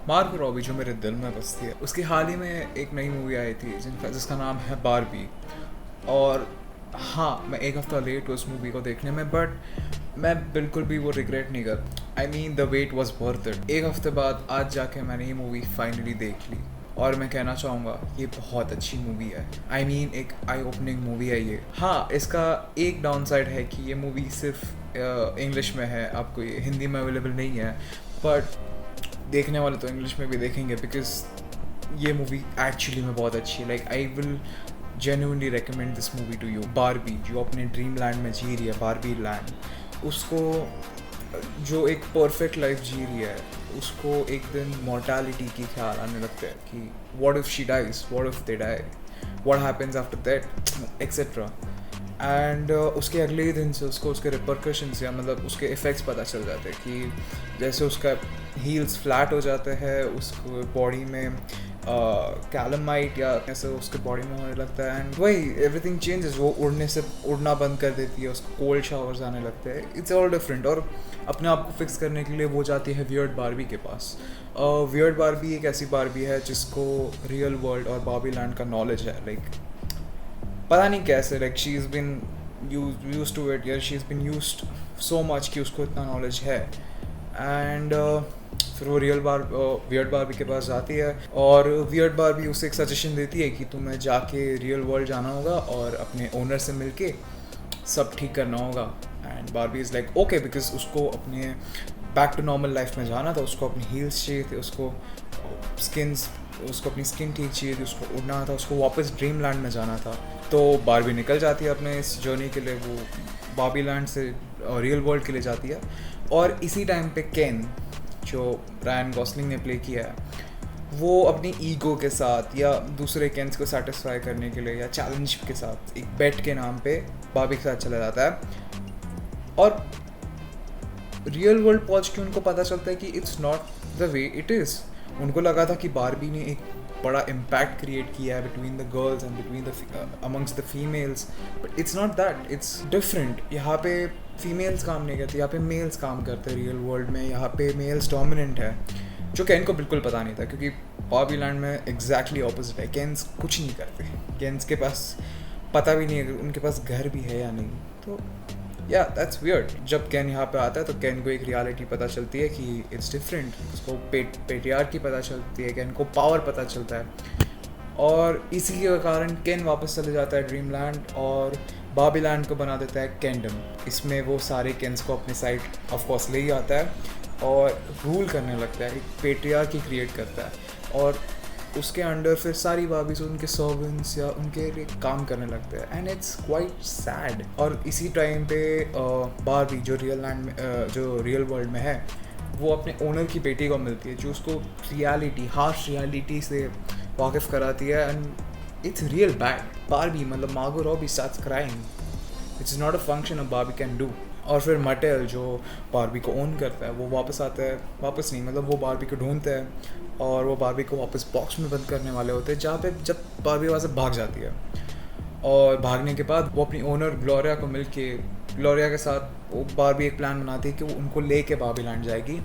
मार्गो रॉबी जो मेरे दिल में बसती है, उसकी हाल ही में एक नई मूवी आई थी जिसका नाम है बारबी। और हाँ, मैं एक हफ़्ता लेट हूँ उस मूवी को देखने में, बट मैं बिल्कुल भी वो रिग्रेट नहीं कर। I mean the wait was worth it. एक हफ्ते बाद आज जाके मैंने ये मूवी फाइनली देख ली, और मैं कहना चाहूँगा ये बहुत अच्छी मूवी है। आई मीन एक आई ओपनिंग मूवी है ये। हाँ, इसका एक डाउन साइड है कि ये मूवी सिर्फ इंग्लिश में है, आपको ये हिंदी में अवेलेबल नहीं है, बट देखने वाले तो इंग्लिश में भी देखेंगे, बिकॉज ये मूवी एक्चुअली में बहुत अच्छी है। Like I will genuinely recommend this movie two you. Barbie जो अपने ड्रीम लैंड में जी रही है, बारबी लैंड, उसको जो एक परफेक्ट लाइफ जी रही है, उसको एक दिन मॉर्टैलिटी की ख्याल आने लगता है कि what if she dies, what if they die, what happens after that, etcetera. And उसके अगले ही दिन से उसको उसके रिपरकशंस या मतलब उसके इफ़ेक्ट्स पता चल जाते हैं कि जैसे उसका हील्स फ्लैट हो जाते हैं, उसको बॉडी में कैलमाइट या ऐसे उसके बॉडी में होने लगता है, एंड वही एवरीथिंग चेंजेस। वो उड़ना बंद कर देती है, उसको कोल्ड शावर्स आने लगते हैं। It's all different. और अपने आप को फिक्स करने के लिए वो जाती है वियर्ड बारबी के पास। वियर्ड बारबी एक ऐसी बारबी है जिसको रियल वर्ल्ड और बारबी लैंड का नॉलेज है। लाइक पता नहीं कैसे, like she is been use to it, या she is been used so much कि उसको इतना नॉलेज है। एंड फिर वो वियर्ड बारबी के पास जाती है, और वियर्ड बारबी उसे एक सजेशन देती है कि तुम्हें जाके रियल वर्ल्ड जाना होगा और अपने ओनर से मिलके सब ठीक करना होगा। And Barbie is like okay, because उसको अपने बैक टू नॉर्मल लाइफ में जाना था, उसको अपनी हील्स चाहिए थे, उसको अपनी स्किन ठीक चाहिए थी, उसको उड़ना था, उसको वापस ड्रीम लैंड में जाना था। तो बारबी निकल जाती है अपने इस जर्नी के लिए, वो बारबी लैंड से रियल वर्ल्ड के लिए जाती है। और इसी टाइम पे केन, जो रायन गॉसलिंग ने प्ले किया है, वो अपनी ईगो के साथ या दूसरे केन्स को सेटिस्फाई करने के लिए या चैलेंज के साथ एक बेट के नाम पे बारबी के साथ चला जाता है। और रियल वर्ल्ड पहुंच के उनको पता चलता है कि it's not the way it is. उनको लगा था कि बारबी ने एक बड़ा इम्पैक्ट क्रिएट किया है between the girls and between the amongst the females, but it's not that, it's different. यहाँ पे फीमेल्स काम नहीं करती, यहाँ पे मेल्स काम करते हैं रियल वर्ल्ड में। यहाँ पे मेल्स डोमिनेंट है, जो कैन को बिल्कुल पता नहीं था, क्योंकि बारबी लैंड में एग्जैक्टली ऑपोजिट है। कैन्स कुछ नहीं करते, कैन्स के पास पता भी नहीं है उनके पास घर भी है या नहीं। तो या दैट्स वियर्ड। जब कैन यहाँ पे आता है तो कैन को एक रियलिटी पता चलती है कि इट्स डिफरेंट। उसको पेट्रियार्की पता चलती है, कैन को पावर पता चलता है, और इसी के कारण कैन वापस चले जाता है ड्रीम लैंड और बारबी लैंड को बना देता है कैंडम। इसमें वो सारे कैन्स को अपने साइड ऑफकोर्स ले ही आता है और रूल करने लगता है, एक पेट्रियार्की क्रिएट करता है, और उसके अंडर फिर सारी बारबीज उनके सर्वेंट्स या उनके लिए काम करने लगते हैं। And it's quite sad. और इसी टाइम पे बारबी जो रियल वर्ल्ड में है, वो अपने ओनर की बेटी को मिलती है, जो उसको हार्श रियलिटी से वाकिफ़ कराती है। And it's real bad. Barbie मतलब मार्गो Robbie starts crying. It's not a function of Barbie can do. और फिर मटेल जो बारबी को ओन करता है, वो वापस आता है, वापस नहीं मतलब वो बारबी को ढूंढते हैं, और वो बारबी को वापस बॉक्स में बंद करने वाले होते हैं, जहाँ पे जब बारबी वहाँ से भाग जाती है। और भागने के बाद वो अपनी ओनर ग्लोरिया को मिलके, ग्लोरिया के साथ वो बारबी एक प्लान बनाती है कि वो उनको लेके बारबी लैंड जाएगी,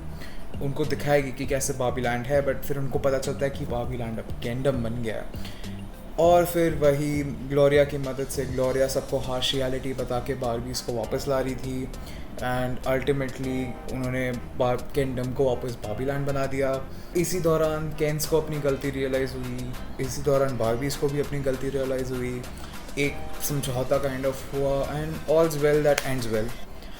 उनको दिखाएगी कि कैसे बारबी लैंड है। बट फिर उनको पता चलता है कि बारबी लैंड अब कैंडम बन गया है। और फिर वही ग्लोरिया की मदद से ग्लोरिया सबको हार्श रियलिटी बता के बारबीज को वापस ला रही थी, एंड अल्टीमेटली उन्होंने किंगडम को वापस बारबी लैंड बना दिया। इसी दौरान केन्स को अपनी गलती रियलाइज़ हुई, इसी दौरान बारबीज को भी अपनी गलती रियलाइज़ हुई, एक समझौता काइंड ऑफ हुआ, and all's well that ends well.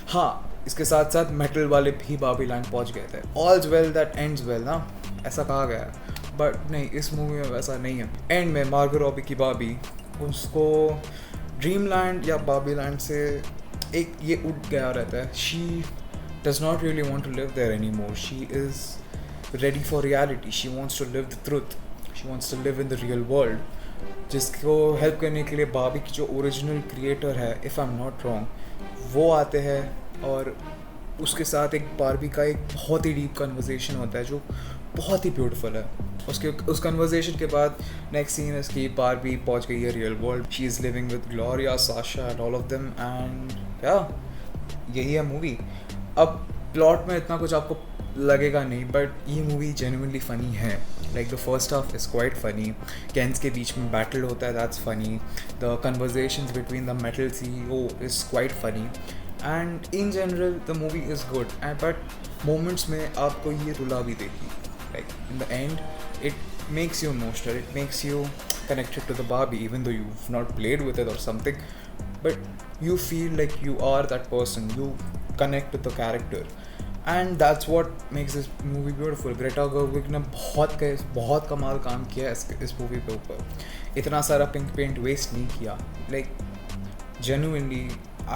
हाँ, इसके साथ साथ मेटल वाले भी बारबी लैंड पहुँच गए थे। ऑल्स वेल दैट एंड्स वेल ना, ऐसा कहा गया है, बट नहीं, इस मूवी में वैसा नहीं है। एंड में मार्गो रॉबी की बारबी, उसको ड्रीम लैंड या बारबी लैंड से एक ये उठ गया रहता है। She does not really want to live there any more. She is ready for reality. She wants to live the truth. She wants to live in the real world. जिसको help करने के लिए बारबी की जो original creator है, if I am not wrong, वो आते हैं, और उसके साथ एक बारबी का एक बहुत ही डीप कन्वर्सेशन होता है जो बहुत ही ब्यूटीफुल है। उस कन्वर्सेशन के बाद नेक्स्ट सीन इज कि बारबी पहुंच गई है real world. She is living with Gloria, Sasha and all of them, and या यही है मूवी। अब प्लॉट में इतना कुछ आपको लगेगा नहीं, बट ये मूवी जेन्युइनली फ़नी है. Like the first half is quite funny. Kens के बीच में बैटल होता है, that's funny. The conversations between the Mattel CEO is quite funny. And in general the movie is good, and but moments में आपको ये रुला भी देगी. Like in the end it makes you emotional, it makes you connected to the Barbie, even though you've not played with it or something, but you feel like you are that person, you connect with the character, and that's what makes this movie beautiful. Greta Gerwig ने बहुत कमाल काम किया है इस movie के ऊपर. इतना सारा पिंक पेंट वेस्ट नहीं किया. Like genuinely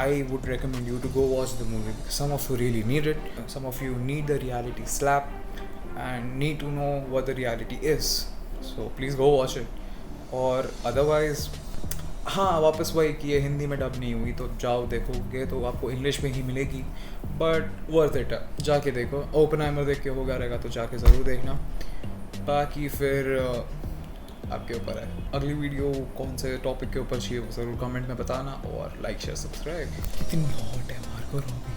I would recommend you to go watch the movie, because some of you really need it, some of you need the reality slap and need to know what the reality is, so please go watch it. और otherwise हाँ, वापस वही कि ये हिंदी में dub नहीं हुई, तो जाओ देखोगे तो आपको इंग्लिश में ही मिलेगी, बट वर्थ इट है, जाके देखो. ओपनहाइमर देख के होगा रहेगा तो जाके ज़रूर देखना. बाकी फिर आपके ऊपर है. अगली वीडियो कौन से टॉपिक के ऊपर चाहिए वो ज़रूर कमेंट में बताना, और लाइक शेयर सब्सक्राइब. कितनी हॉट है मार्को रॉबी.